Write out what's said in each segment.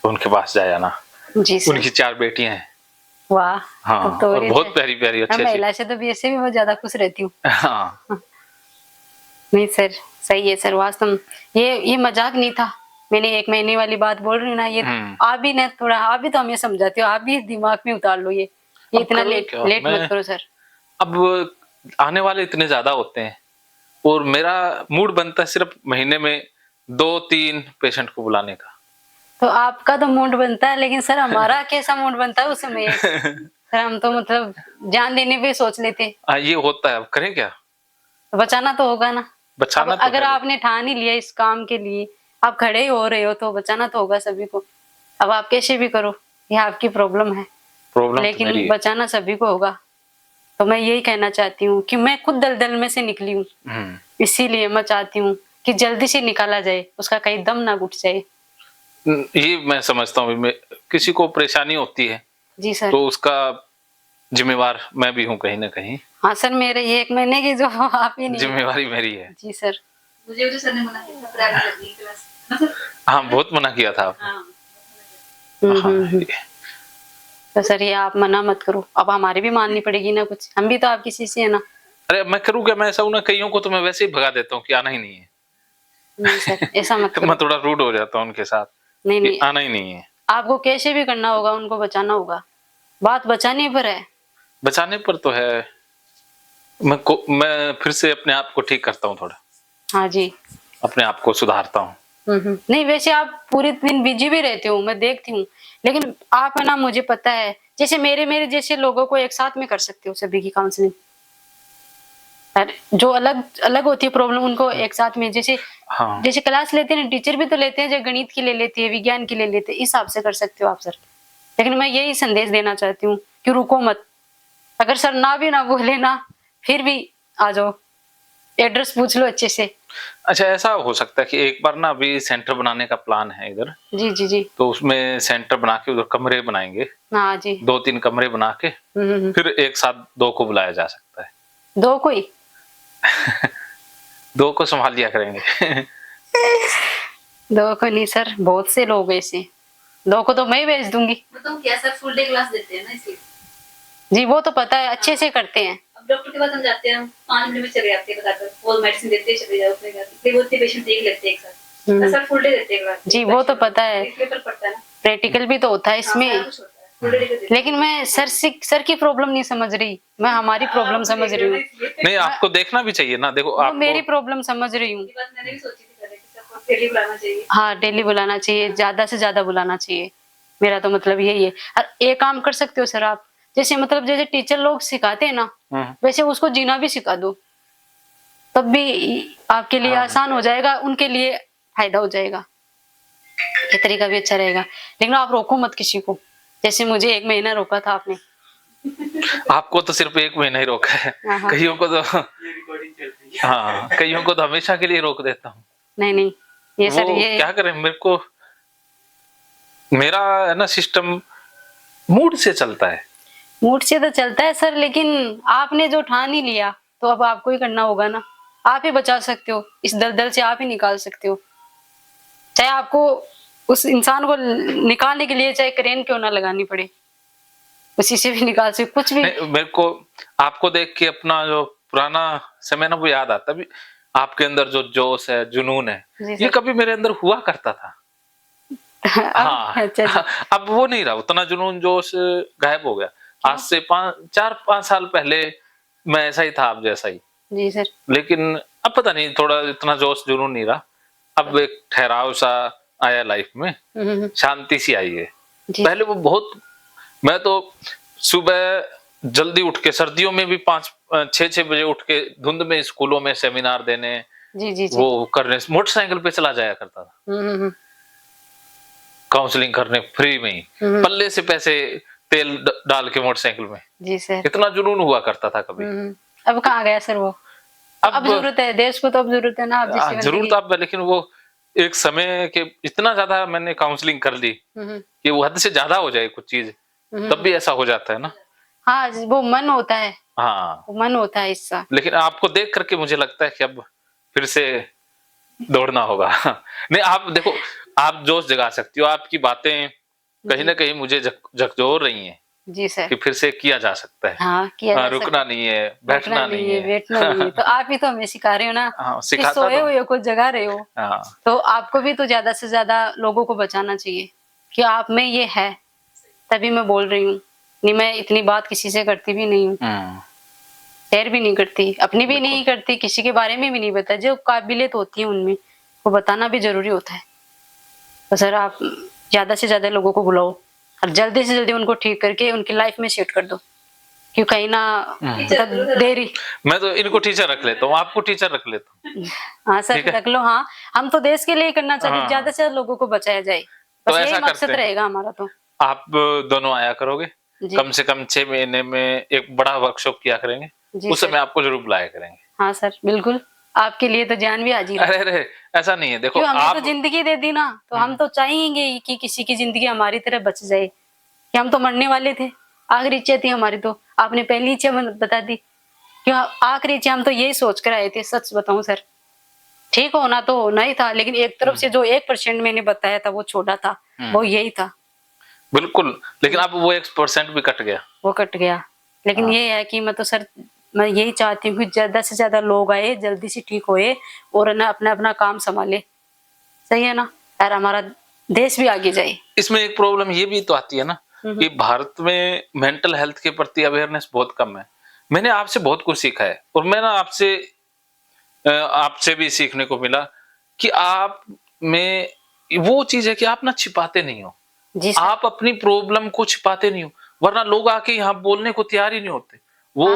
तो उनके पास जाया ना। जी सर। उनकी 4 बेटियां हैं। वाह। हाँ, तो और बहुत प्यारी प्यारी अच्छी महिला से तो वैसे भी बहुत ज्यादा खुश रहती हूँ। हाँ। नहीं सर, सही है सर, वास्तव में ये मजाक नहीं था। मैंने 1 महीने वाली बात बोल रही हूँ ना, ये आप भी ना थोड़ा, आप भी तो हमें समझाते हो, आप भी दिमाग में उतार लो ये इतना लेट मत करो सर। अब आने वाले इतने ज्यादा होते हैं और मेरा मूड बनता है सिर्फ महीने में 2-3 पेशेंट को बुलाने का। तो आपका तो मूड बनता है, लेकिन सर हमारा कैसा मूड बनता है उस समय? सर हम तो मतलब जान देने पे सोच लेते। ये होता है, अब करें क्या? तो बचाना तो होगा ना। बचाना अब तो अगर है। आपने ठान ही लिया इस काम के लिए, आप खड़े ही हो रहे हो, तो बचाना तो होगा सभी को। अब आप कैसे भी करो, ये आपकी प्रॉब्लम है, प्रॉब्लम तो मेरी लेकिन है। बचाना सभी को होगा। तो मैं यही कहना चाहती हूँ कि मैं खुद दलदल में से निकली हूँ, इसीलिए मैं चाहती हूँ कि जल्दी से निकाला जाए, उसका कहीं दम ना घुट जाए। ये मैं समझता हूँ, किसी को परेशानी होती है जी सर। तो उसका जिम्मेवार मैं भी हूँ कहीं ना कहीं। हाँ सर, मेरे ये 1 महीने की जो आप ही नहीं, जिम्मेवारी मेरी है। जी सर। मुझे तो सर ने मना किया था, प्राइवेट लगी क्लास। हाँ, बहुत मना किया था आपने। हाँ। तो सर ये आप मना मत करो, अब हमारी भी माननी पड़ेगी ना कुछ, हम भी तो आपकी शीशी है ना। अरे मैं करूँ क्या? मैं ऐसा हूँ ना, कईयों को तो मैं वैसे ही भगा देता हूँ कि आना ही नहीं है। नहीं सर, ऐसा मत करो। मैं थोड़ा रूड हो जाता हूँ उनके साथ नहीं कि नहीं, आना ही नहीं है। आपको कैसे भी करना होगा, उनको बचाना होगा, बात बचाने पर है। बचाने पर तो है। मैं फिर से अपने आप को ठीक करता हूँ थोड़ा। हाँ जी। अपने आप को सुधारता हूँ। नहीं वैसे आप पूरे दिन बिजी भी रहते हो, मैं देखती हूँ, लेकिन आप है ना, मुझे पता है, जैसे मेरे जैसे लोगों को एक साथ में कर सकते हो सभी की काउंसलिंग। जो अलग अलग होती है प्रॉब्लम, उनको एक साथ में, जैसे हाँ। जैसे क्लास लेते हैं टीचर भी तो लेते हैं, जो गणित की ले लेती है, विज्ञान की ले लेते हैं, इस हिसाब से कर सकते हो आप सर। लेकिन मैं यही संदेश देना चाहती हूँ कि रुको मत, अगर सर ना भी ना बोले ना, फिर भी आ जाओ, एड्रेस पूछ लो अच्छे से। अच्छा, ऐसा हो सकता है कि एक बार ना अभी सेंटर बनाने का प्लान है इधर। जी जी जी। तो उसमें सेंटर बना के उधर कमरे बनाएंगे। हाँ जी। 2-3 कमरे बना के फिर एक साथ 2 को बुलाया जा सकता है। 2 को ही 2 को संभाल लिया करेंगे। 2 को नहीं सर, बहुत से लोग ऐसे, 2 को तो मैं ही भेज दूंगी। मतलब क्या सर, फुल डे क्लास देते हैं ना इसलिए। जी वो तो पता है, अच्छे से करते हैं। अब डॉक्टर के पास हम जाते हैं, 5 मिनट में चले जाते हैं, बताकर वो मेडिसिन देते हैं, चले जाओ अपने घर। फिर वो इतने पेशेंट देख लेते हैं एक साथ। सर फुल डे देते हैं क्लास। जी वो तो पता है, पेपर पड़ता है ना, प्रैक्टिकल भी तो होता है इसमें। लेकिन मैं सर की प्रॉब्लम नहीं समझ रही, मैं हमारी प्रॉब्लम समझ रही हूँ। नहीं, आपको देखना भी चाहिए ना, देखो आप मेरी प्रॉब्लम समझ रही हूँ। मैंने भी सोची थी पहले कि सबको डेली बुलाना चाहिए। हाँ डेली बुलाना चाहिए, ज्यादा से ज्यादा बुलाना चाहिए, मेरा तो मतलब यही है। और एक काम कर सकते हो सर आप, जैसे मतलब जैसे टीचर लोग सिखाते हैं ना, वैसे उसको जीना भी सिखा दो, तब भी आपके लिए आसान हो जाएगा, उनके लिए फायदा हो जाएगा, ये तरीका भी अच्छा रहेगा। लेकिन आप रोको मत किसी को, जैसे मुझे 1 महीना रोका था आपने। आपको तो सिर्फ 1 महीना ही रोका है, कईयों को तो हाँ, कईयों को तो हमेशा के लिए रोक देता हूँ। नहीं नहीं, ये सर ये क्या करें, मेरा है ना सिस्टम मूड से चलता है। मूड से तो चलता है सर, लेकिन आपने जो ठान ही लिया तो अब आपको ही करना होगा ना। आप ही बचा सकते हो, इस दलदल से आप ही निकाल सकते हो, चाहे आपको उस इंसान को निकालने के लिए चाहे क्रेन क्यों ना लगानी पड़े, उसी से भी निकाल सकते कुछ भी। मेरे को आपको देख के अपना जो पुराना समय ना वो याद आता भी। आपके अंदर जो जोश है, जुनून है, ये कभी मेरे अंदर हुआ करता था। हाँ। अच्छा अब वो नहीं रहा, उतना जुनून जोश गायब हो गया। आज से 4-5 साल पहले मैं ऐसा ही था, आप जैसा ही। जी सर। लेकिन अब पता नहीं, थोड़ा इतना जोश जुनून नहीं रहा। अब एक ठहराव सा आया लाइफ में, शांति सी आई है। पहले वो बहुत, मैं तो सुबह जल्दी उठ के, सर्दियों में भी 5-6 बजे उठ के धुंध में स्कूलों में सेमिनार देने, जी। वो करने मोटरसाइकिल पे चला जाया करता था। काउंसलिंग करने फ्री में ही, पल्ले से पैसे तेल डाल के मोटरसाइकिल में। जी सर। इतना जुनून हुआ करता था कभी। अब कहाँ गया सर वो? अब जरूरत है देश को, तो अब जरूरत है ना, अब जिससे जरूरत अब, लेकिन वो एक समय के इतना ज्यादा मैंने काउंसलिंग कर ली कि वो हद से ज्यादा हो जाए कुछ चीज, तब भी ऐसा हो जाता है ना। हाँ वो मन होता है। हाँ वो मन होता है इसका। लेकिन आपको देख करके मुझे लगता है कि अब फिर से दौड़ना होगा। नहीं आप देखो, आप जोश जगा सकती हो, आपकी बातें कहीं ना कहीं मुझे झकझोर रही हैं जी सर। कि फिर से किया जा सकता है। हाँ, किया जा रुकना सकता नहीं है, है। बैठना नहीं है। बैठना नहीं है। तो आप ही तो हमें सिखा रहे हो ना हाँ, कि सिखाता सोए तो हुए को जगा रहे हो। हाँ, तो आपको भी तो ज्यादा से ज्यादा लोगों को बचाना चाहिए कि आप में ये है, तभी मैं बोल रही हूँ। नहीं, मैं इतनी बात किसी से करती भी नहीं हूँ, शेयर भी नहीं करती, अपनी भी नहीं करती, किसी के बारे में भी नहीं बताती। जो काबिलियत होती है उनमें, वो बताना भी जरूरी होता है। तो सर आप ज्यादा से ज्यादा लोगों को बुलाओ और जल्दी से जल्दी उनको ठीक करके उनकी लाइफ में सेट कर दो, क्यों कहीं ना मतलब देरी। मैं तो इनको टीचर रख लेता हूँ, आपको टीचर रख लेता हूँ। हाँ सर, रख लो। हाँ, हम तो देश के लिए करना चाहते हैं, ज्यादा से ज्यादा लोगों को बचाया जाए, तो बस ऐसा यही मकसद करते हैं, रहेगा हमारा। तो आप दोनों आया करोगे, कम से कम 6 महीने में एक बड़ा वर्कशॉप किया करेंगे, उस समय आपको जरूर बुलाया करेंगे। हाँ सर, बिल्कुल। आपके लिए तो जान भी हाजिर है। अरे ऐसा नहीं है, देखो हमने आप तो जिंदगी दे दी ना, तो हम तो चाहेंगे कि किसी की जिंदगी हमारी तरह बच जाए, कि हम तो मरने वाले थे। आखिरी इच्छा थी हमारी, तो आपने पहली इच्छा बता दी। क्यों आखिरी इच्छा हम तो यही सोच कर आए थे। सच बताऊं सर, ठीक होना तो होना ही था, लेकिन एक तरफ से जो 1% मैंने बताया था वो छोड़ा था, वो यही था। बिल्कुल, लेकिन अब वो 1% भी कट गया, वो कट गया। लेकिन ये है कि मैं तो सर, मैं यही चाहती हूँ कि ज्यादा से ज्यादा लोग आए, जल्दी से ठीक होए और ना अपना अपना काम संभाले। सही है ना यार, हमारा देश भी आगे जाए। इसमें एक प्रॉब्लम ये भी तो आती है ना कि भारत में मेंटल हेल्थ के प्रति अवेयरनेस बहुत कम है। मैंने आपसे बहुत कुछ सीखा है, और मैं ना आपसे भी सीखने को मिला कि आप में वो चीज है कि आप ना छिपाते नहीं हो। आप अपनी प्रॉब्लम को छिपाते नहीं हो, वरना लोग आके यहाँ बोलने को तैयार ही नहीं होते। वो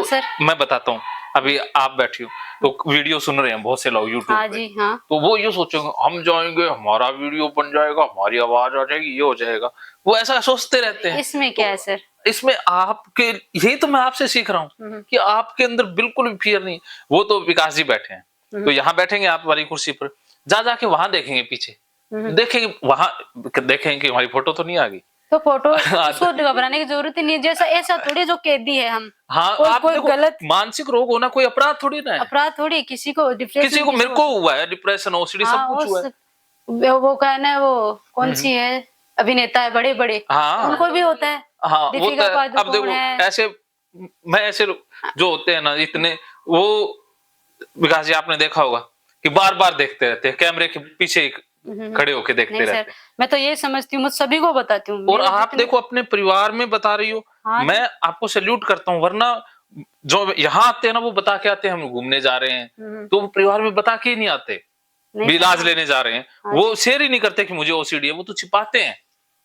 मैं बताता हूँ, अभी आप बैठी हो तो वीडियो सुन रहे हैं बहुत से लोग यूट्यूब पे, तो वो ये सोचेंगे हम जाएंगे, हमारा वीडियो बन जाएगा, हमारी आवाज आ जाएगी, ये हो जाएगा। वो ऐसा सोचते रहते हैं। इसमें क्या है सर? इसमें आपके, यही तो मैं आपसे सीख रहा हूँ कि आपके अंदर बिल्कुल भी फियर नहीं। वो तो विकास जी बैठे हैं, तो यहाँ बैठेंगे आप वाली कुर्सी पर, जाके वहां देखेंगे पीछे, देखेंगे वहां, देखेंगे कि हमारी फोटो तो नहीं आ गई। तो फोटो उसको घबराने की जरूरत ही नहीं है। जैसा ऐसा थोड़ी जो कैदी है हम। हाँ, आप कोई गलत मानसिक रोग होना कोई अपराध थोड़ी ना है। अपराध थोड़ी, किसी को डिप्रेशन, किसी को, मेरे को हुआ है डिप्रेशन, ओसीडी, सब कुछ हुआ है। वो कहना, वो कौन सी है अभिनेता है बड़े बड़े, उनको भी होता है। हाँ, दीपिका पादुकोण। अब देखो ऐसे, मैं ऐसे जो होते हैं ना इतने, वो विकास जी आपने देखा होगा कि बार बार देखते रहते हैं, कैमरे के पीछे खड़े होके देखते रहते हैं। मैं तो ये समझती हूँ, मैं सभी को बताती हूँ। और आप देखो अपने परिवार में बता रही हो, मैं आपको सैल्यूट करता हूँ। वरना जो यहाँ आते हैं ना, वो बता के आते हैं हम घूमने जा रहे हैं, तो परिवार में बता के ही नहीं आते इलाज लेने जा रहे हैं। वो शेयर ही नहीं करते कि मुझे ओसीडी है, वो तो छिपाते हैं।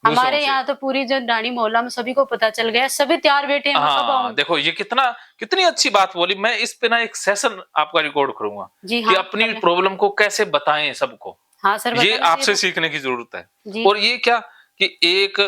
हमारे यहाँ तो पूरी जो डाणी मोहल्ला में सभी को पता चल गया, सभी तैयार बैठे हैं। हाँ, देखो ये कितनी अच्छी बात बोली। मैं इस पे ना एक सेशन आपका रिकॉर्ड करूंगा कि अपनी प्रॉब्लम को कैसे बताएं सबको। हाँ सर, ये आपसे सीखने की जरूरत है। और ये क्या कि एक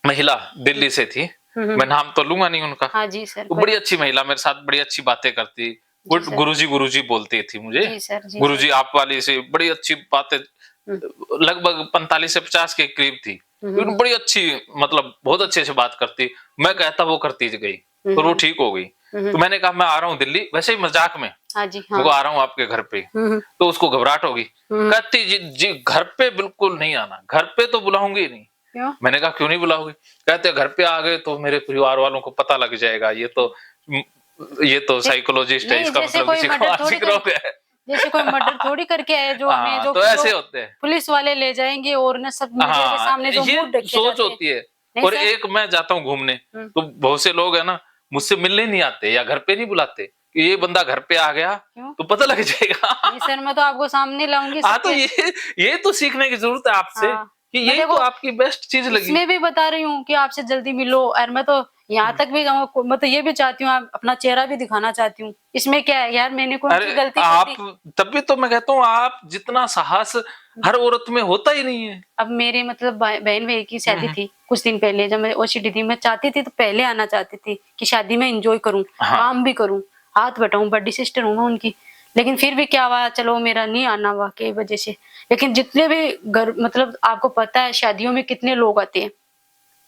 महिला दिल्ली से थी, मैं नाम तो लूंगा नहीं उनका। हाँ जी सर। बड़ी अच्छी महिला, मेरे साथ बड़ी अच्छी बातें करती, गुरुजी बोलती थी मुझे। गुरुजी आप वाली से बड़ी अच्छी बातें, लगभग 45 से 50 के करीब थी। बड़ी अच्छी, मतलब बहुत अच्छे से बात करती। मैं कहता वो करती गई, तो वो ठीक हो गई। तो मैंने कहा मैं आ रहा हूँ दिल्ली, वैसे ही मजाक में, मैं आ रहा हूँ आपके घर पे। तो उसको घबराहट होगी, कहती जी घर पे बिल्कुल नहीं आना, घर पे तो बुलाऊंगी नहीं। मैंने कहा क्यों नहीं बुलाओगे? कहते घर पे आ गए तो मेरे परिवार वालों को पता लग जाएगा, ये तो साइकोलॉजिस्ट है, इसका मतलब किसी को मानसिक रोग है। जैसे कोई मर्डर थोड़ी करके आए जो हमें, जो तो ऐसे होते हैं, पुलिस वाले ले जाएंगे और ना सब मीडिया के सामने जो ये सोच होती है। और एक मैं जाता हूँ घूमने, तो बहुत से लोग है ना मुझसे मिलने नहीं आते या घर पे नहीं बुलाते कि ये बंदा घर पे आ गया तो पता लग जाएगा। नहीं सर, मैं तो आपको सामने लाऊंगी। हाँ, तो ये तो सीखने की जरूरत है आपसे कि ये तो आपकी बेस्ट चीज लगी। मैं भी बता रही हूँ कि आपसे जल्दी मिलो। और मैं तो यहाँ तक भी मैं तो ये भी चाहती हूँ, अपना चेहरा भी दिखाना चाहती हूँ। इसमें क्या है यार, मैंने कोई गलती आप तभी तो मैं कहता हूँ, आप जितना साहस हर औरत में होता ही नहीं है। अब मेरे मतलब बहन भाई की शादी थी कुछ दिन पहले, जब मैं ओसीडी थी, मैं चाहती थी तो पहले आना चाहती थी कि शादी में एंजॉय करूँ, काम भी करूँ, हाथ बटाऊं, बड़ी सिस्टर हूँ मैं उनकी। लेकिन फिर भी क्या हुआ, चलो मेरा नहीं आना हुआ की वजह से। लेकिन जितने भी घर, मतलब आपको पता है शादियों में कितने लोग आते हैं,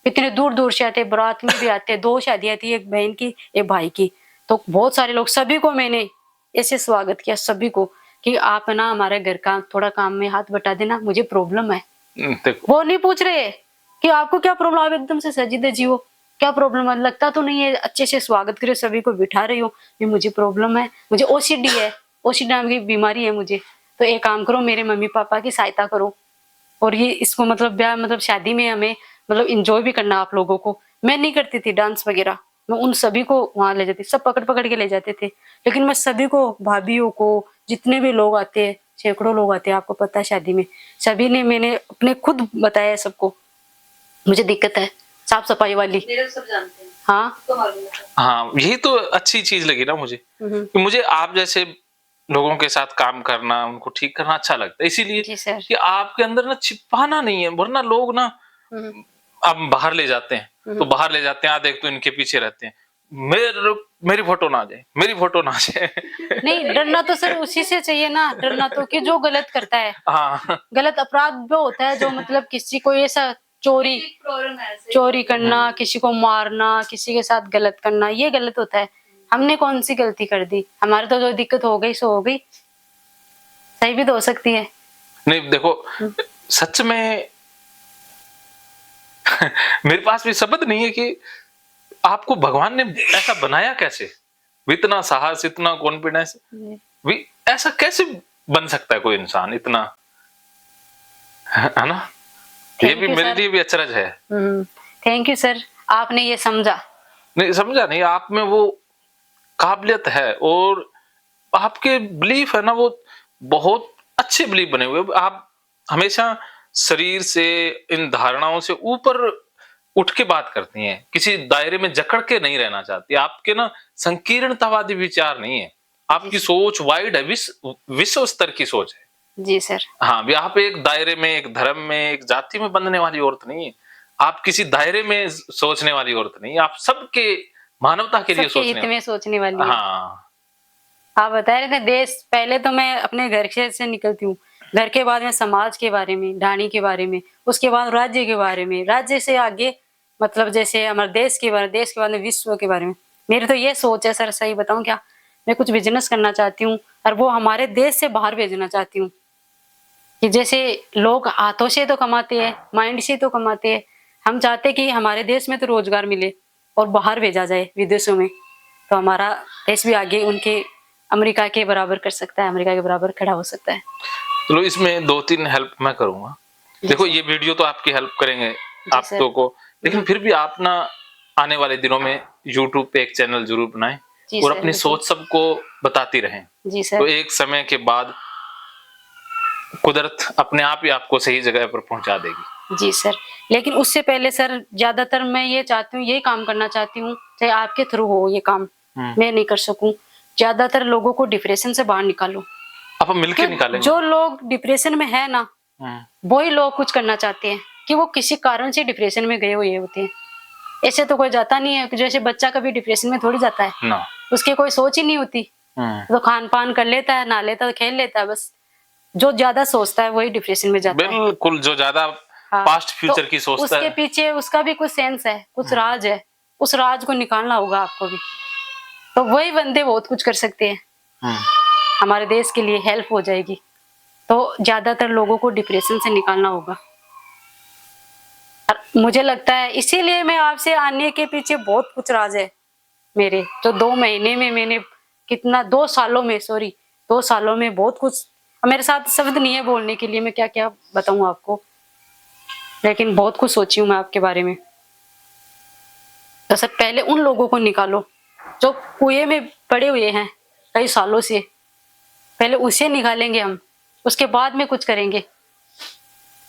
कितने दूर दूर से आते हैं, बारात में भी आते हैं। 2 शादियां थी, एक बहन की एक भाई की, तो बहुत सारे लोग, सभी को मैंने ऐसे स्वागत किया, सभी को, कि आप ना हमारे घर का थोड़ा काम में हाथ बटा देना, मुझे प्रॉब्लम है। देखो वो नहीं पूछ रहे कि आपको क्या प्रॉब्लम, आप एकदम से सजीदे जियो, क्या प्रॉब्लम है, लगता तो नहीं है, अच्छे से स्वागत करे, सभी को बिठा रही हो, ये मुझे प्रॉब्लम है, मुझे ओसीडी है, ओसीडी नाम की बीमारी है मुझे, तो एक काम करो मेरे मम्मी पापा की सहायता करो, और ये इसको मतलब ब्याह मतलब शादी में हमें मतलब इंजॉय भी करना आप लोगों को। मैं नहीं करती थी डांस वगैरह, मैं उन सभी को वहां ले जाती, सब पकड़ पकड़ के ले जाते थे, लेकिन मैं सभी को, भाभीियों को, जितने भी लोग आते हैं, सैकड़ों लोग आते हैं, आपको पता है शादी में, सभी ने मैंने अपने खुद बताया सबको मुझे दिक्कत है साफ सफाई वाली। मेरे तो सब जानते हैं। हाँ तो मालूम है। हाँ, यही तो अच्छी चीज लगी ना मुझे, कि मुझे आप जैसे लोगों के साथ काम करना, उनको ठीक करना अच्छा लगता है, इसीलिए जी सर। कि आपके अंदर ना छिपाना नहीं है, वरना लोग ना अब बाहर ले जाते हैं तो बाहर ले जाते हैं, देख तो इनके पीछे रहते हैं, मेरी फोटो ना आ जाए, मेरी फोटो ना आ जाए। नहीं, डरना तो सर उसी से चाहिए ना, डरना तो कि जो गलत करता है, हाँ गलत अपराध वो होता है जो मतलब किसी को ऐसा चोरी प्रॉब्लम है ऐसे। चोरी करना, किसी को मारना, किसी के साथ गलत करना, ये गलत होता है। हमने कौन सी गलती कर दी, हमारे तो जो दिक्कत हो गई सो हो गई, सही भी तो हो सकती है। नहीं देखो, सच में मेरे पास भी शब्द नहीं है कि आपको भगवान ने ऐसा बनाया कैसे, इतना साहस, इतना कॉन्फिडेंस, ऐसा कैसे बन सकता है कोई इंसान इतना, है ना। ये भी मेरे लिए भी अचरज है। थैंक यू सर, आपने ये समझा। नहीं समझा नहीं, आप में वो काबिलियत है, और आपके बिलीफ है ना, वो बहुत अच्छे बिलीफ बने हुए। आप हमेशा शरीर से, इन धारणाओं से ऊपर उठ के बात करती हैं, किसी दायरे में जकड़ के नहीं रहना चाहती। आपके ना संकीर्णतावादी विचार नहीं है, आपकी सोच वाइड है, विश्व स्तर की सोच है। जी सर। हाँ, भी आप एक दायरे में, एक धर्म में, एक जाति में बंधने वाली औरत नहीं है, आप किसी दायरे में सोचने वाली औरत नहीं है, आप सबके मानवता के लिए सोचने वाली है। हाँ, आप बता रहे थे देश, पहले तो मैं अपने घर से निकलती हूँ, घर के बाद में समाज के बारे में, ढाणी के बारे में, उसके बाद राज्य के बारे में, राज्य से आगे मतलब जैसे हमारे देश के बारे, देश के बाद में विश्व के बारे में। मेरी तो ये सोच है सर, सही बताऊं क्या, मैं कुछ बिजनेस करना चाहती हूँ और वो हमारे देश से बाहर भेजना चाहती हूँ, कि जैसे लोग हाथों से तो कमाते हैं, माइंड से तो कमाते हैं, हम चाहते कि हमारे देश में तो रोजगार मिले और बाहर भेजा जाए विदेशों में, तो हमारा देश भी आगे उनके अमेरिका के बराबर कर सकता है, अमेरिका के बराबर खड़ा हो सकता है। चलो इसमें 2-3 हेल्प मैं करूंगा। देखो ये वीडियो तो आपकी हेल्प करेंगे आप तो को, लेकिन फिर भी आप ना आने वाले दिनों में YouTube पे एक चैनल जरूर बनाएं और अपनी सोच सबको बताती रहें। जी सर। तो एक समय के बाद कुदरत अपने आप ही आपको सही जगह पर पहुंचा देगी। जी सर, लेकिन उससे पहले सर ज्यादातर मैं ये चाहती हूँ, यही काम करना चाहती हूँ, चाहे आपके थ्रू हो ये काम, मैं नहीं कर सकूं, ज्यादातर लोगों को डिप्रेशन से बाहर निकालो। आप मिलके निकालेंगे। जो लोग डिप्रेशन में है ना, वही लोग कुछ करना चाहते हैं कि वो किसी कारण से डिप्रेशन में गए हुए होते हैं। ऐसे तो कोई जाता नहीं है, जैसे बच्चा कभी डिप्रेशन में थोड़ी जाता है ना, उसकी कोई सोच ही नहीं होती, तो खान पान कर लेता है, नहा लेता है, खेल लेता है, बस जो ज्यादा सोचता है वही डिप्रेशन में जाता है। बिल्कुल, जो ज्यादा पास्ट फ्यूचर की सोचता उसके है, पीछे उसका भी कुछ सेंस है, कुछ राज है, उस राज को निकालना होगा आपको भी। तो वही बंदे बहुत कुछ कर सकते हैं, हमारे देश के लिए हेल्प हो जाएगी। तो ज्यादातर लोगों को डिप्रेशन से निकालना होगा, और मुझे लगता है इसीलिए मैं आपसे आने के पीछे बहुत कुछ राज है मेरे, जो 2 महीने में मैंने कितना, 2 सालों में, सॉरी 2 सालों में बहुत कुछ, मेरे साथ शब्द नहीं है बोलने के लिए, मैं क्या क्या बताऊं आपको, लेकिन बहुत कुछ सोची हूँ मैं आपके बारे में। तो सर पहले उन लोगों को निकालो जो कुएं में पड़े हुए हैं कई सालों से, पहले उसे निकालेंगे हम, उसके बाद में कुछ करेंगे।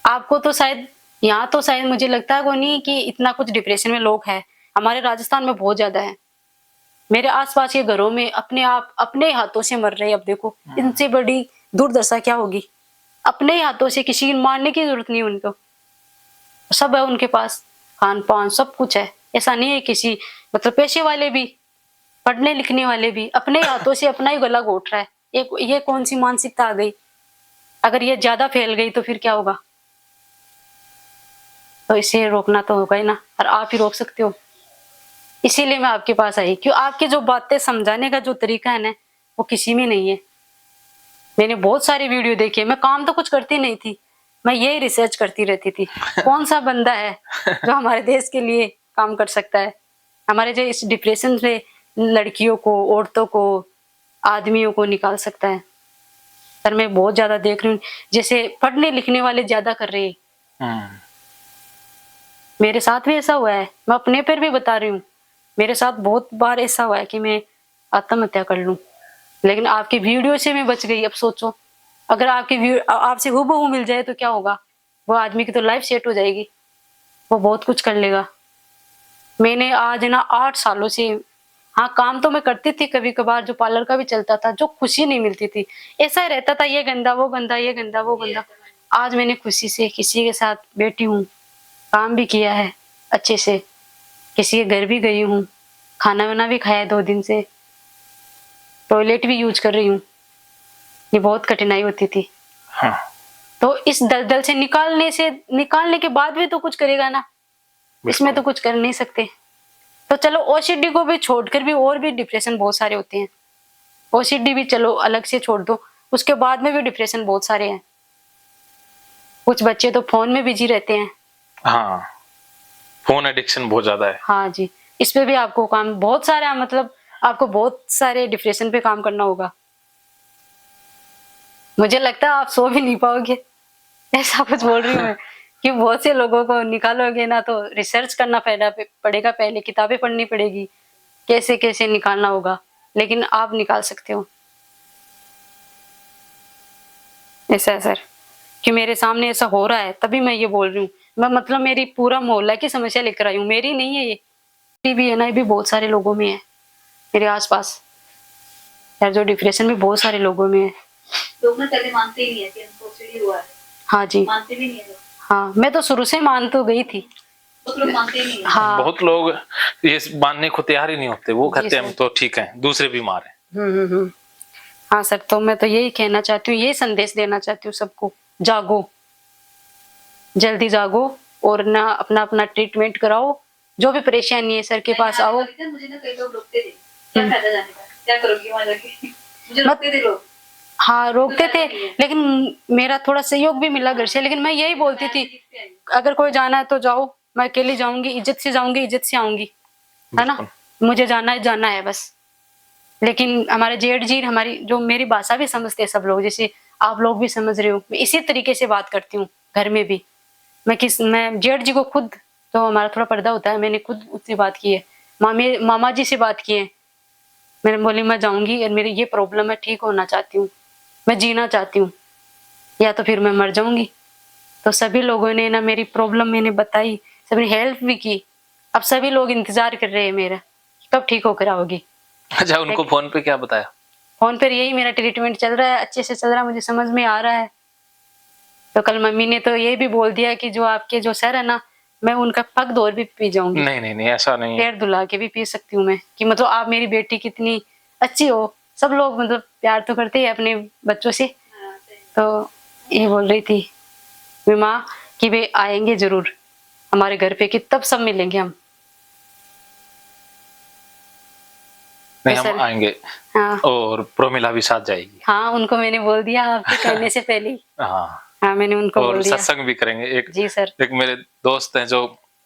आपको तो शायद यहाँ तो शायद मुझे लगता है वो नहीं कि इतना कुछ डिप्रेशन में लोग हैं, हमारे राजस्थान में बहुत ज्यादा है। मेरे आसपास के घरों में अपने आप अपने हाथों से मर रहे हैं। अब देखो इनसे बड़ी दुर्दशा क्या होगी, अपने ही हाथों से, किसी मारने की जरूरत नहीं उनको, सब है उनके पास, खान पान सब कुछ है। ऐसा नहीं है किसी मतलब पैसे वाले भी, पढ़ने लिखने वाले भी अपने हाथों से अपना ही गला घोट रहा है। ये कौन सी मानसिकता आ गई, अगर ये ज्यादा फैल गई तो फिर क्या होगा। तो इसे रोकना तो होगा ही ना, और आप ही रोक सकते हो, इसीलिए मैं आपके पास आई। क्यों, आपकी जो बातें समझाने का जो तरीका है ना, वो किसी में नहीं है। मैंने बहुत सारी वीडियो देखी है, मैं काम तो कुछ करती नहीं थी, मैं यही रिसर्च करती रहती थी, कौन सा बंदा है जो हमारे देश के लिए काम कर सकता है, हमारे जो इस डिप्रेशन से लड़कियों को, औरतों को, आदमियों को निकाल सकता है। सर मैं बहुत ज्यादा देख रही हूँ, जैसे पढ़ने लिखने वाले ज्यादा कर रहे हैं। मेरे साथ भी ऐसा हुआ है, मैं अपने पर भी बता रही हूँ, मेरे साथ बहुत बार ऐसा हुआ है कि मैं आत्महत्या कर लूं, लेकिन आपकी वीडियो से मैं बच गई। अब सोचो, अगर आपसे हूबहू मिल जाए तो क्या होगा, वो आदमी की तो लाइफ सेट हो जाएगी, वो बहुत कुछ कर लेगा। मैंने आज ना 8 सालों से, हाँ काम तो मैं करती थी कभी कभार, जो पार्लर का भी चलता था, जो खुशी नहीं मिलती थी, ऐसा रहता था ये गंदा वो गंदा, ये गंदा वो गंदा। आज मैंने खुशी से किसी के साथ बैठी हूँ, काम भी किया है अच्छे से, किसी के घर भी गई हूँ, खाना वाना भी खाया है 2 दिन से, टॉयलेट भी यूज कर रही हूँ। ये बहुत कठिनाई होती थी। हाँ। तो इस दलदल से निकालने के बाद भी तो कुछ करेगा ना, इसमें तो कुछ कर नहीं सकते। तो चलो ओसीडी को भी छोड़कर भी और भी डिप्रेशन बहुत सारे होते हैं, ओसीडी भी चलो अलग से छोड़ दो, उसके बाद में भी डिप्रेशन बहुत सारे हैं। कुछ बच्चे तो फोन में बिजी रहते हैं। हाँ, फोन एडिक्शन बहुत ज्यादा है। हाँ जी, इस पे भी आपको काम बहुत सारा, मतलब आपको बहुत सारे डिप्रेशन पे काम करना होगा। मुझे लगता है आप सो भी नहीं पाओगे, ऐसा कुछ बोल रही हूँ मैं कि बहुत से लोगों को निकालोगे ना तो रिसर्च करना पड़ेगा, पहले किताबें पढ़नी पड़ेगी, कैसे कैसे निकालना होगा, लेकिन आप निकाल सकते हो। ऐसा है सर कि मेरे सामने ऐसा हो रहा है, तभी मैं ये बोल रही हूँ। मैं मतलब मेरी पूरा मोहल्ला की समस्या लेकर आई हूँ, मेरी नहीं है ये भी है ना, ये भी बहुत सारे लोगों में है मेरे आसपास यार, जो डिप्रेशन भी बहुत सारे लोगों में है। लोग ना पहले मानते ही नहीं है कि अनफॉर्चुनेटली हुआ है। हाँ जी, मानते भी नहीं है लोग। हाँ मैं तो शुरू से मान तो गई थी। बहुत लोग मानते ही नहीं है। हाँ बहुत लोग ये मानने को तैयार ही नहीं होते, वो कहते हैं हम तो ठीक हैं, दूसरे बीमार हैं। हाँ सर, तो मैं तो यही कहना चाहती हूँ, यही संदेश देना चाहती हूँ सबको, जागो, जल्दी जागो और ना अपना अपना ट्रीटमेंट कराओ, जो भी परेशानी है सर के पास आओ। मुझे ना कई लोग रोकते थे, क्या फायदा जाने का, क्या करोगी वहां जाके, मुझे रोकते थे लोग। हाँ रोकते थे, लेकिन मेरा थोड़ा सहयोग भी मिला घर से, लेकिन मैं यही बोलती थी अगर कोई जाना है तो जाओ, मैं अकेली जाऊंगी, इज्जत से जाऊंगी, इज्जत से आऊंगी, है ना, मुझे जाना है बस। लेकिन हमारे जेठ जी, हमारी जो मेरी भाषा भी समझते हैं सब लोग, जैसे आप लोग भी समझ रहे हो, मैं इसी तरीके से बात करती हूँ घर में भी। मैं जेठ जी को खुद, तो हमारा थोड़ा पर्दा होता है, मैंने खुद उससे बात की है, मामा जी से बात की है। मैंने बोली मैं जाऊंगी और मेरी ये प्रॉब्लम है, ठीक होना चाहती हूँ, मैं जीना चाहती हूँ, या तो फिर मैं मर जाऊंगी। तो सभी लोगों ने ना मेरी प्रॉब्लम मैंने बताई, सभी हेल्प भी की। अब सभी लोग इंतजार कर रहे हैं मेरा, कब ठीक होकर आओगी। अच्छा, उनको फोन पे क्या बताया? फोन पर यही मेरा ट्रीटमेंट चल रहा है, अच्छे से चल रहा है, मुझे समझ में आ रहा है। तो कल मम्मी ने तो ये भी बोल दिया कि जो आपके जो सर है ना, मैं उनका पग दौर भी पी जाऊंगी। नहीं ऐसा नहीं, पैर धुला के भी पी सकती हूँ मैं, कि मतलब आप मेरी बेटी कितनी अच्छी हो। सब लोग मतलब प्यार तो करते हैं अपने बच्चों से। तो ये बोल रही थी माँ कि वे आएंगे जरूर हमारे घर पे, कि तब सब मिलेंगे हम। नहीं हम आएंगे। हाँ, और प्रोमिला भी साथ जाएगी। हाँ उनको मैंने बोल दिया आपके कहने से पहले ही। हाँ मैंने उनको बोल दिया। सत्संग भी करेंगे। एक जी सर, एक मेरे दोस्त हैं जो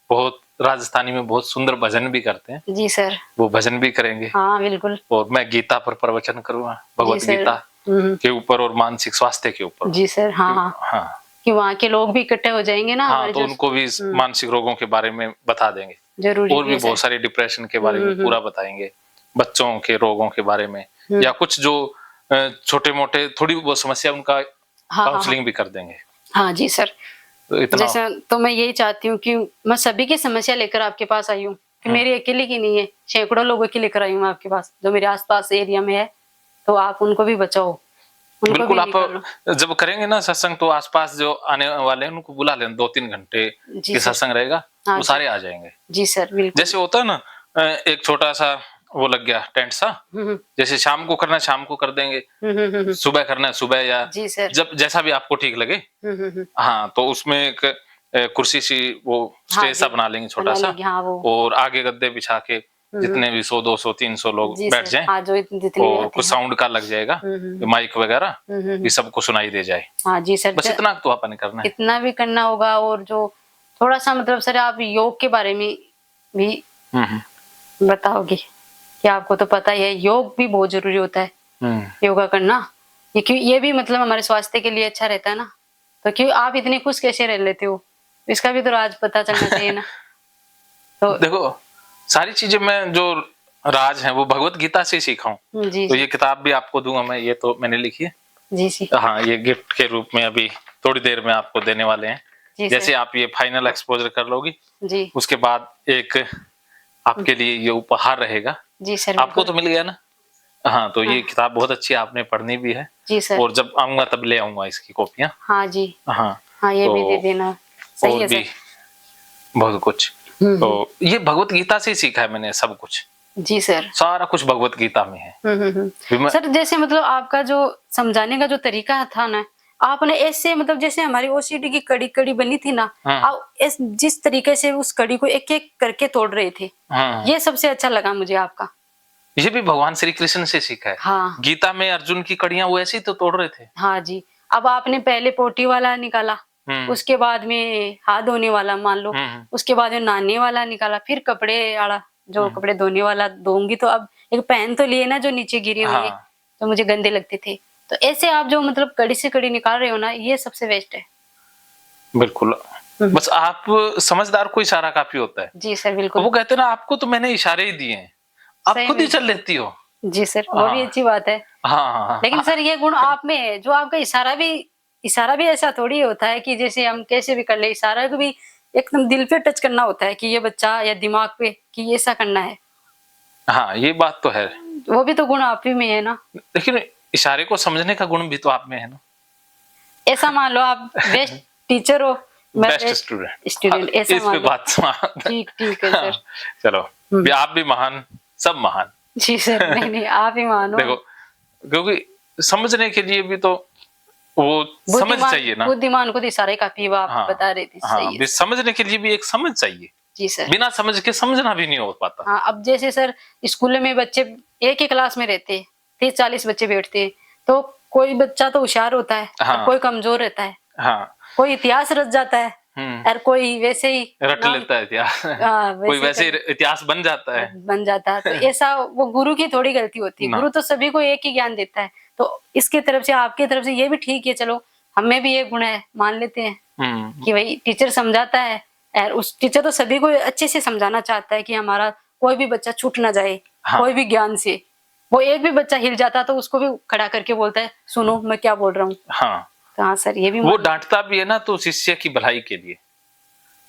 बहुत राजस्थानी में बहुत सुंदर भजन भी करते हैं। जी सर, वो भजन भी करेंगे। हाँ बिल्कुल। और मैं गीता पर प्रवचन करूंगा, भगवत गीता के ऊपर और मानसिक स्वास्थ्य के ऊपर। जी सर, हाँ कि वहाँ के लोग भी इकट्ठे हो जाएंगे ना। हाँ, तो उनको भी मानसिक रोगों के बारे में बता देंगे जरूरी, और भी बहुत सारे डिप्रेशन के बारे में पूरा बताएंगे, बच्चों के रोगों के बारे में, या कुछ जो छोटे मोटे थोड़ी बहुत समस्या, उनका काउंसलिंग भी कर देंगे। हाँ जी सर, तो इतना जैसा तो मैं यही चाहती हूँ कि मैं सभी की समस्या लेकर आपके पास आई हूँ, कि मेरी अकेले की नहीं है, सैकड़ों लोगों की लेकर आई हूँ आपके पास, जो मेरे आसपास एरिया में है। तो आप उनको भी बचाओ। बिल्कुल, आप जब करेंगे ना सत्संग, तो आसपास जो आने वाले हैं उनको बुला लेना, 2-3 घंटे की सत्संग रहेगा, वो सारे आ जाएंगे। जी सर, बिल्कुल। जैसे होता है ना, एक छोटा सा वो लग गया टेंट सा, जैसे शाम को करना है शाम को कर देंगे, सुबह करना है सुबह, या जी सर, जब जैसा भी आपको ठीक लगे। हाँ, तो उसमें एक कुर्सी सी वो स्टेज सा बना लेंगे छोटा सा, और आगे गद्दे बिछा के जितने भी 100 200 300 लोग जी बैठ सर, जाएं, हाँ जो जितने और आते कुछ हैं। साउंड का लग जाएगा, माइक वगैरह, ये सबको सुनाई दे जाए। हाँ जी सर, बस इतना तो अपन करना है। इतना भी करना होगा। और जो थोड़ा सा मतलब सर आप योग के बारे में भी बताओगे कि आपको तो पता ही है योग भी बहुत जरूरी होता है, योगा करना। ये क्यों, ये भी मतलब हमारे स्वास्थ्य के लिए अच्छा रहता है ना। तो क्यों आप इतने खुश कैसे रह लेते हो, इसका भी तो राज पता चलना चाहिए ना। तो देखो सारी चीजें मैं जो राज है वो भगवत गीता से सीखा हूँ। जी तो जी ये किताब भी आपको दूंगा मैं, ये तो मैंने लिखी है। जी जी हाँ, ये गिफ्ट के रूप में अभी थोड़ी देर में आपको देने वाले हैं। जी जैसे सर, आप ये फाइनल एक्सपोजर कर लोगी, जी उसके बाद एक आपके लिए ये उपहार रहेगा। जी सर, आपको बिल्कुल। तो मिल गया ना। हाँ, तो ये हाँ किताब बहुत अच्छी है, आपने पढ़नी भी है। जी सर, और जब आऊंगा तब ले आऊंगा इसकी कॉपियां। हाँ जी, हाँ, हाँ ये भी दे तो देना। सही और है भी सर। बहुत कुछ। तो ये भगवत गीता से ही सीखा है मैंने सब कुछ, जी सर। सारा कुछ भगवत गीता में है। भी मैं सर जैसे मतलब आपका जो समझाने का जो तरीका था ना, आपने ऐसे मतलब जैसे हमारी ओसीडी की कड़ी कड़ी बनी थी ना, आप इस जिस तरीके से उस कड़ी को एक एक करके तोड़ रहे थे, ये सबसे अच्छा लगा मुझे आपका। ये भी भगवान श्री कृष्ण से सीखा है। हाँ गीता में अर्जुन की कड़ियां वो ऐसे ही तो तोड़ रहे थे। हाँ जी। अब आपने पहले पोटी वाला निकाला, उसके बाद में हाथ धोने वाला मान लो, उसके बाद में नहाने वाला निकाला, फिर कपड़े आड़ा जो कपड़े धोने वाला दूंगी, तो अब एक पहन तो लिए ना जो नीचे गिरे होंगे, हाँ, तो मुझे गंदे लगते थे। तो ऐसे आप जो मतलब कड़ी से कड़ी निकाल रहे हो ना, ये सबसे बेस्ट है। बिल्कुल। बस आप समझदार को इशारा काफी होता है। जी सर, तो बिल्कुल। वो कहते हैं ना, आपको तो मैंने इशारे ही दिए हैं, आप सही खुद ही में। चल लेती हो। जी सर, वो भी हाँ अच्छी बात है। हाँ हाँ लेकिन सर ये गुण आप में है, जो आपका इशारा भी ऐसा थोड़ी होता है कि जैसे हम कैसे भी कर ले, इशारा को भी एकदम दिल पे टच करना होता है कि ये बच्चा या दिमाग पे कि ये ऐसा करना है। हाँ, ये बात तो है। वो भी तो गुण आप ही में है ना। लेकिन इशारे को समझने का गुण भी तो आप में है ना। ऐसा मान लो आप बेस्ट टीचर हो, मैं बेस्ट बेस्ट स्टूडेंट। स्टूडेंट, ऐसा इस पे मान लो। बात समाप्त। ठीक ठीक है हाँ, सर। चलो, भी आप भी महान, सब महान। जी सर, नहीं नहीं आप ही मानो। देखो, क्योंकि समझने के लिए भी तो वो समझ चाहिए ना। बुद्धिमान को तो इशारे काफी, वो आप हाँ बता रही थी। हाँ, सही है भी सर। समझने के लिए भी एक समझ चाहिए। जी सर। बिना समझ के समझना भी नहीं हो पाता। हाँ, अब जैसे सर स्कूल में बच्चे एक ही क्लास में रहते, 30-40 बच्चे बैठते, तो कोई बच्चा तो होशियार होता है, हाँ। और कोई कमजोर रहता है, हाँ, कोई इतिहास रच जाता है, और कोई वैसे ही रट नाम लेता है इतिहास। कोई वैसे वैसे ही इतिहास बन जाता है। बन जाता है। तो ऐसा वो गुरु की थोड़ी गलती होती है, ना। गुरु तो सभी को एक ही ज्ञान देता है। तो इसके तरफ से आपकी तरफ से ये भी ठीक है, चलो हमें भी ये गुण है, मान लेते हैं कि भाई टीचर समझाता है, और उस टीचर तो सभी को अच्छे से समझाना चाहता है कि हमारा कोई भी बच्चा छूट ना जाए। हाँ। कोई भी ज्ञान से वो एक भी बच्चा हिल जाता तो उसको भी खड़ा करके बोलता है, सुनो मैं क्या बोल रहा हूँ। हाँ, तो हाँ सर, ये भी वो डांटता भी है ना तो शिष्य की भलाई के लिए।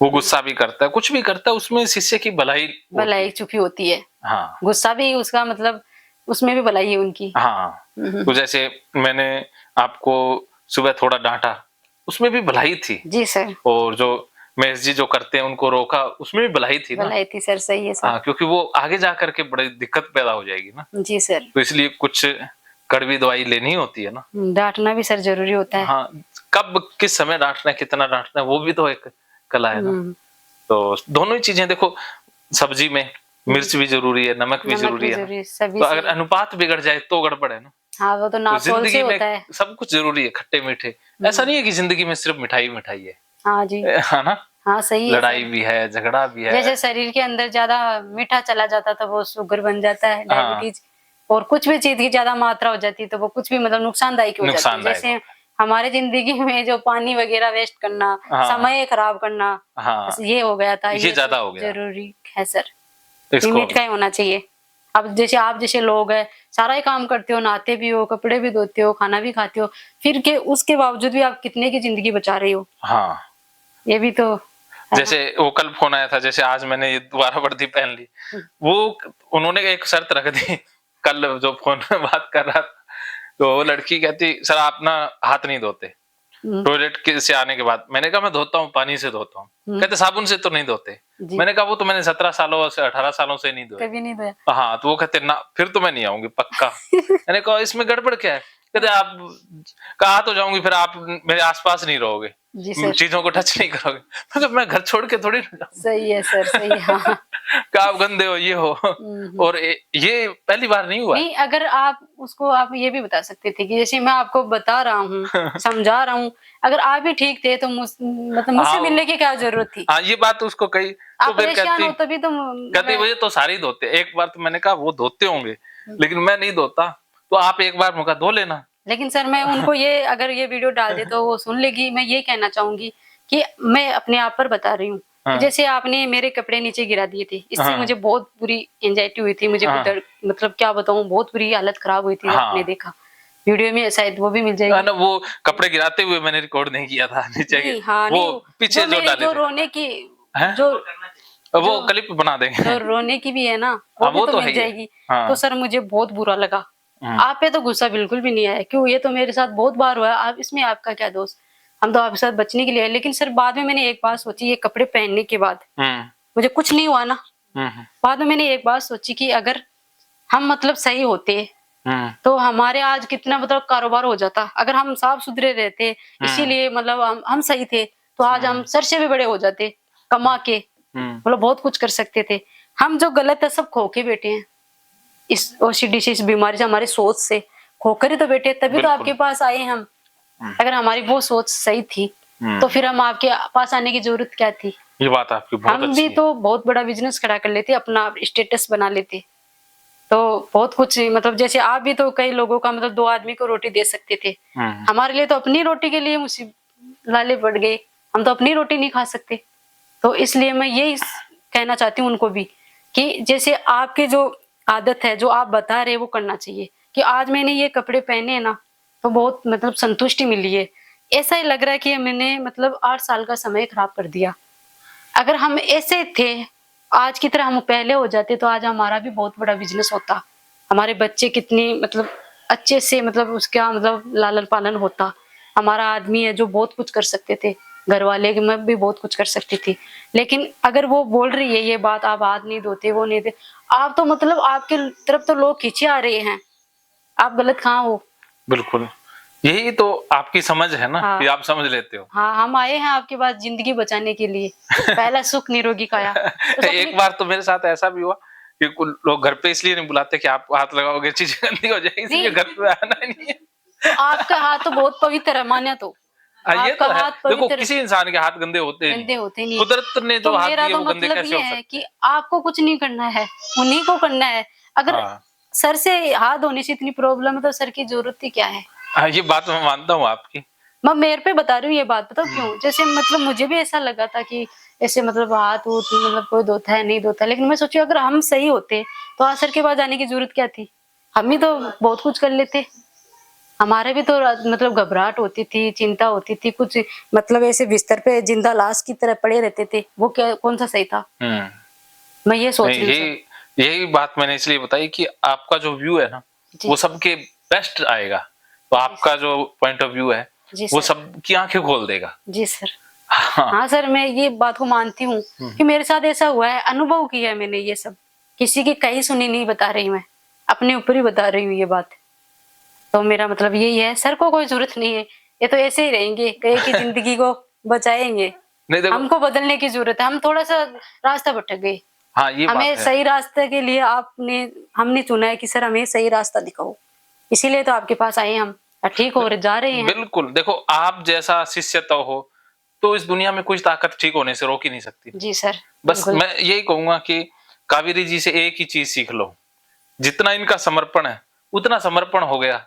वो गुस्सा भी करता है, कुछ भी करता है, उसमें शिष्य की भलाई भलाई छुपी होती है। हाँ, गुस्सा भी उसका मतलब उसमें भी भलाई है उनकी। हाँ। तो जैसे मैंने आपको सुबह थोड़ा डांटा, उसमें भी भलाई थी। जी सर। और जो महेश जी जो करते हैं उनको रोका, उसमें भी भलाई थी ना। भलाई थी सर, सही है सर। हाँ, क्योंकि वो आगे जा करके बड़ी दिक्कत पैदा हो जाएगी ना। जी सर। तो इसलिए कुछ कड़वी दवाई लेनी होती है ना। डांटना भी सर जरूरी होता है। हाँ, कब किस समय डांटना है, कितना डांटना है, वो भी तो एक कला है ना। तो दोनों ही चीजें देखो, सब्जी में मिर्च भी जरूरी है, नमक भी जरूरी है। सभी तो अगर अनुपात बिगड़ जाए तो गड़बड़ है ना। हाँ, वो तो तो नापतोल से जिंदगी होता है। में सब कुछ जरूरी है, खट्टे मीठे। ऐसा नहीं है कि जिंदगी में सिर्फ मिठाई मिठाई है। हाँ जी, है ना। हाँ सही है। लड़ाई भी है, झगड़ा भी है। जैसे शरीर के अंदर ज्यादा मीठा चला जाता तो वो शुगर बन जाता है, डायबिटीज। और कुछ भी चीज की ज्यादा मात्रा हो जाती तो वो कुछ भी मतलब नुकसानदायक हो जाती है। जैसे हमारे जिंदगी में जो पानी वगैरह वेस्ट करना, समय खराब करना, बस ये हो गया था। ये ज्यादा हो गया। जरूरी है सर, लिमिट का ही होना चाहिए। अब जैसे आप जैसे लोग हैं, सारा ही काम करते हो, नहाते भी हो, कपड़े भी धोते हो, खाना भी खाते हो, फिर के उसके बावजूद भी आप कितने की जिंदगी बचा रहे हो। हाँ, ये भी तो जैसे वो कल फोन आया था, जैसे आज मैंने ये दोबारा वर्दी पहन ली, वो उन्होंने एक शर्त रख दी। कल जो फोन में बात कर रहा था, तो वो लड़की कहती, सर आप ना हाथ नहीं धोते टॉयलेट से आने के बाद। मैंने कहा मैं धोता हूँ, पानी से धोता हूँ। कहते साबुन से तो नहीं धोते। मैंने कहा वो तो मैंने 17 सालों से 18 सालों से नहीं धोया, कभी नहीं धोया। हाँ, तो वो कहते ना फिर तो मैं नहीं आऊंगी पक्का। मैंने कहा इसमें गड़बड़ क्या है। कहते आप कहा तो जाऊंगी, फिर आप मेरे आसपास नहीं रहोगे, चीजों को टच नहीं करोगे। मैं घर छोड़ के थोड़ी ना जाऊंगा। सही है सर, सही है। हाँ। कि आप गंदे हो, ये हो। और ये पहली बार नहीं हुआ है। नहीं, अगर आप उसको आप ये भी बता सकते थे कि जैसे मैं आपको बता रहा हूँ, समझा रहा हूँ, अगर आप ही ठीक थे तो मतलब मुझसे हाँ, मिलने की क्या जरूरत थी? हाँ, ये बात उसको कही तो आप फिर परेशान हो कहती तभी तो कहती वो ये तो सारे ही धोते। एक बार तो मैंने कहा वो धोते होंगे, लेकिन मैं नहीं धोता, तो आप एक बार मौका धो लेना। लेकिन सर मैं उनको ये अगर ये वीडियो डाल दे तो वो सुन लेगी। मैं ये कहना चाहूंगी कि मैं अपने आप पर बता रही हूँ। हाँ। जैसे आपने मेरे कपड़े नीचे गिरा दिए थे, इससे हाँ। मुझे बहुत बुरी एंजाइटी हुई थी। मुझे हाँ। मतलब क्या बताऊं, बहुत बुरी हालत खराब हुई थी। हाँ। आपने देखा वीडियो में, शायद वो भी मिल जाएगी ना, वो कपड़े गिराते हुए मैंने रिकॉर्ड नहीं किया था नीचे नहीं, हाँ वो नहीं, पीछे जो जो मेरी डाले जो थे। रोने की हैं? जो वो जो क्लिप बना देंगे। जो रोने की भी है ना, हाँ, वो भी वो तो तो मिल है ही है। जाएगी। हाँ। तो सर मुझे बहुत बुरा लगा। आप पे तो गुस्सा बिल्कुल भी नहीं आया, क्यों? ये तो मेरे साथ बहुत बार हुआ है, आप इसमें आपका क्या दोष? हम तो आपके साथ बचने के लिए आए। लेकिन सर बाद में मैंने एक बात सोची, ये कपड़े पहनने के बाद मुझे कुछ नहीं हुआ ना। बाद में मैंने एक बात सोची कि अगर हम मतलब सही होते तो हमारे आज कितना मतलब कारोबार हो जाता। अगर हम साफ सुथरे रहते, इसीलिए मतलब हम सही थे, तो आज हम सर से भी बड़े हो जाते, कमा के मतलब बहुत कुछ कर सकते थे। हम जो गलत है सब खो के बैठे हैं, इस ओसीडी से, इस बीमारी से, हमारी सोच से खोकर ही तो बैठे, तभी तो आपके पास आए हम। अगर हमारी वो सोच सही थी तो फिर हम आपके पास आने की जरूरत क्या थी? ये बात आपकी बहुत हम अच्छी भी है। तो बहुत बड़ा बिजनेस खड़ा कर लेते, अपना स्टेटस बना लेते, तो बहुत कुछ मतलब जैसे आप भी तो कई लोगों का मतलब 2 आदमी को रोटी दे सकते थे। हमारे लिए तो अपनी रोटी के लिए लाले पड़ गए, हम तो अपनी रोटी नहीं खा सकते। तो इसलिए मैं यही कहना चाहती हूँ उनको भी कि जैसे आपकी जो आदत है, जो आप बता रहे वो करना चाहिए। कि आज मैंने ये कपड़े पहने ना तो बहुत मतलब संतुष्टि मिली है। ऐसा ही लग रहा है कि मैंने मतलब 8 साल का समय खराब कर दिया। अगर हम ऐसे थे आज की तरह, हम पहले हो जाते तो आज हमारा भी बहुत बड़ा बिजनेस होता। हमारे बच्चे कितनी मतलब अच्छे से मतलब उसका मतलब लालन पालन होता। हमारा आदमी है जो बहुत कुछ कर सकते थे, घर वाले मैं भी बहुत कुछ कर सकती थी। लेकिन अगर वो बोल रही है ये बात, आप हाथ नहीं धोते, वो नहीं दे, आप तो मतलब आपके तरफ तो लोग खींचे आ रहे हैं, आप गलत कहाँ हो? बिल्कुल, यही तो आपकी समझ है ना। हाँ। कि आप समझ लेते हो। हाँ, हम आए हैं आपके पास जिंदगी बचाने के लिए। पहला सुख निरोगी काया। तो एक बार तो मेरे साथ ऐसा भी हुआ कि कुछ लोग घर पे इसलिए नहीं बुलाते कि आप हाथ लगाओगे चीजें गंदी हो जाएगी, इसलिए घर पे आना ही नहीं है। तो आपका हाथ तो बहुत पवित्र है, मान्या तो ये आपका तो है। हाथ देखो पवित्र, किसी इंसान के हाथ गंदे होते नहीं। गंदे होते नहीं। कुदरत ने तो जो हाथ मेरा दिए तो वो गंदे मतलब कैसे ये हो है सकते कि हैं। आपको कुछ नहीं करना है, उन्हीं को करना है। अगर हाँ। सर से हाथ धोने से इतनी प्रॉब्लम है तो सर की जरूरत ही क्या है? हाँ, ये बात मैं मानता हूँ आपकी। मैं मेरे पे बता रही हूँ ये बात, बताओ क्यों? जैसे मतलब मुझे भी ऐसा लगा था कि ऐसे मतलब हाथ वूथ मतलब कोई धोता है नहीं धोता, लेकिन मैं सोची अगर हम सही होते तो आज सर के पास जाने की जरूरत क्या थी? हम ही तो बहुत कुछ कर लेते। हमारे भी तो मतलब घबराहट होती थी, चिंता होती थी, कुछ मतलब ऐसे बिस्तर पे जिंदा लाश की तरह पड़े रहते थे, वो क्या कौन सा सही था? मैं ये सोच नहीं, रही हूँ सर। यही बात मैंने इसलिए बताई कि आपका जो व्यू है ना जी। वो सबके बेस्ट आएगा। तो आपका जो पॉइंट ऑफ व्यू है जी वो सर। सबकी आंखें खोल देगा। जी सर। हाँ। हाँ सर, मैं ये बात को मानती हूँ कि मेरे साथ ऐसा हुआ है, अनुभव किया है मैंने ये सब। किसी की कहीं सुनी नहीं बता रही मैं, अपने ऊपर ही बता रही हूँ ये बात। तो मेरा मतलब यही है, सर को कोई जरूरत नहीं है, ये तो ऐसे ही रहेंगे, कहे की जिंदगी को बचाएंगे। नहीं देखो, हमको बदलने की जरूरत है, हम थोड़ा सा रास्ता भटक गए। हाँ ये हमें बात है। सही रास्ते के लिए हमने चुना है कि सर हमें सही रास्ता दिखाओ, इसीलिए तो आपके पास आए हम, ठीक हो जा रहे हैं। बिल्कुल, देखो आप जैसा शिष्य तो हो तो इस दुनिया में कुछ ताकत ठीक होने से रोक ही नहीं सकती। जी सर। बस बिल्कुल। मैं यही कहूंगा कि कावेरी जी से एक ही चीज सीख लो, जितना इनका समर्पण है उतना समर्पण हो गया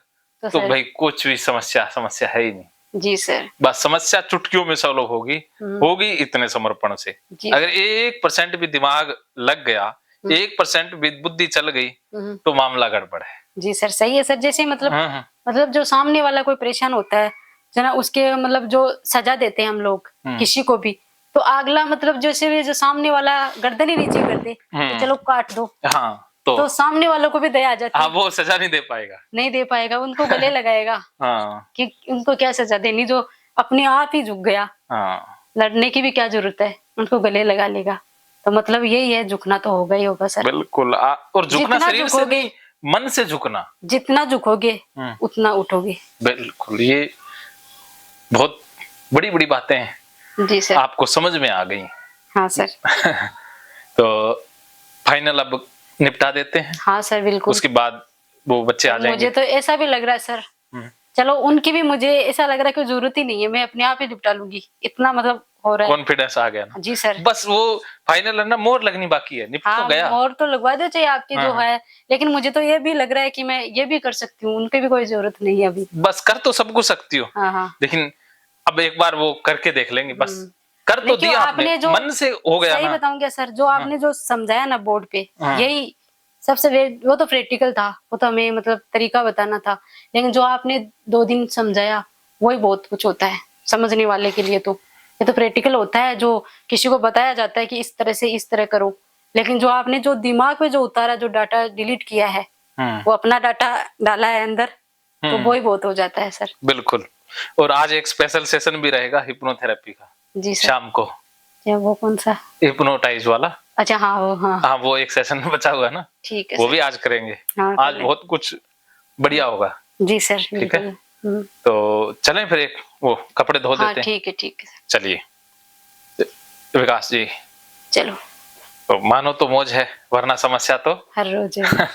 तो भाई कुछ भी समस्या है ही नहीं। जी सर। बस समस्या चुटकियों में सॉल्व होगी इतने समर्पण से। अगर 1% भी दिमाग लग गया, 1% भी बुद्धि चल गई तो मामला गड़बड़ है। जी सर, सही है सर। जैसे मतलब जो सामने वाला कोई परेशान होता है जना, उसके मतलब जो सजा देते हैं हम लोग किसी को भी, तो अगला मतलब जैसे जो सामने वाला गर्दन ही नीचे कर दे कि चलो काट दो, हाँ तो सामने वालों को भी दया आ जाती है। हाँ, वो सजा नहीं दे पाएगा, नहीं दे पाएगा, उनको गले लगाएगा। हाँ कि उनको क्या सजा देनी, जो अपने आप ही झुक गया। हाँ, लड़ने की भी क्या जरूरत है, उनको गले लगा लेगा। तो मतलब यही है, झुकना तो होगा ही होगा सर। बिल्कुल। और झुकना शरीर से नहीं, मन से झुकना। जितना झुकोगे उतना उठोगे। बिल्कुल, ये बहुत बड़ी बड़ी बातें हैं। जी सर। आपको समझ में आ गई। हाँ सर। तो फाइनल अब निपटा देते हैं, हाँ सर बिल्कुल। उसके बाद वो बच्चे आ मुझे जाएंगे। तो ऐसा भी लग रहा है सर, चलो उनकी भी मुझे ऐसा लग रहा है कि जरूरत ही नहीं है, मैं अपने आप ही निपटा लूंगी, इतना मतलब हो रहा है। कॉन्फिडेंस आ गया ना। जी सर। बस वो फाइनल है ना, मोहर लगनी बाकी है, निपट तो हाँ गया। और तो लगवा दो चाहिए आपके जो हाँ। है, लेकिन मुझे तो ये भी लग रहा है कि मैं ये भी कर सकती हूँ, उनकी भी कोई जरूरत नहीं है अभी। बस कर तो सब कुछ सकती हो, हाँ हाँ। लेकिन अब एक बार वो करके देख लेंगे बस। कर तो देखिए दिया आपने, जो मन से हो गया सही ना। बताऊं क्या सर, जो आपने जो समझाया ना बोर्ड पे, हाँ। यही सबसे वो तो प्रैक्टिकल था, वो तो हमें मतलब तरीका बताना था, लेकिन जो आपने 2 दिन समझाया वही बहुत कुछ होता है समझने वाले के लिए। तो ये तो प्रैक्टिकल होता है, जो किसी को बताया जाता है कि इस तरह से इस तरह करो, लेकिन जो आपने जो दिमाग में जो उतारा, जो डाटा डिलीट किया है, वो अपना डाटा डाला है अंदर, तो वही बहुत हो जाता है सर। बिल्कुल। और आज एक स्पेशल सेशन भी रहेगा हिप्नोथेरेपी का। जी सर। शाम को। या वो कौन सा? हिप्नोटाइज वाला। अच्छा हाँ वो, हाँ हाँ वो एक सेशन बचा हुआ है ना, ठीक है वो सर। भी आज करेंगे। हाँ, आज बहुत कुछ बढ़िया होगा। जी सर ठीक है। बिल्कुल। तो चलें फिर एक वो कपड़े धो हाँ देते हैं। ठीक है चलिए विकास जी, चलो। तो मानो तो मौज है, वरना समस्या तो हर रोज है।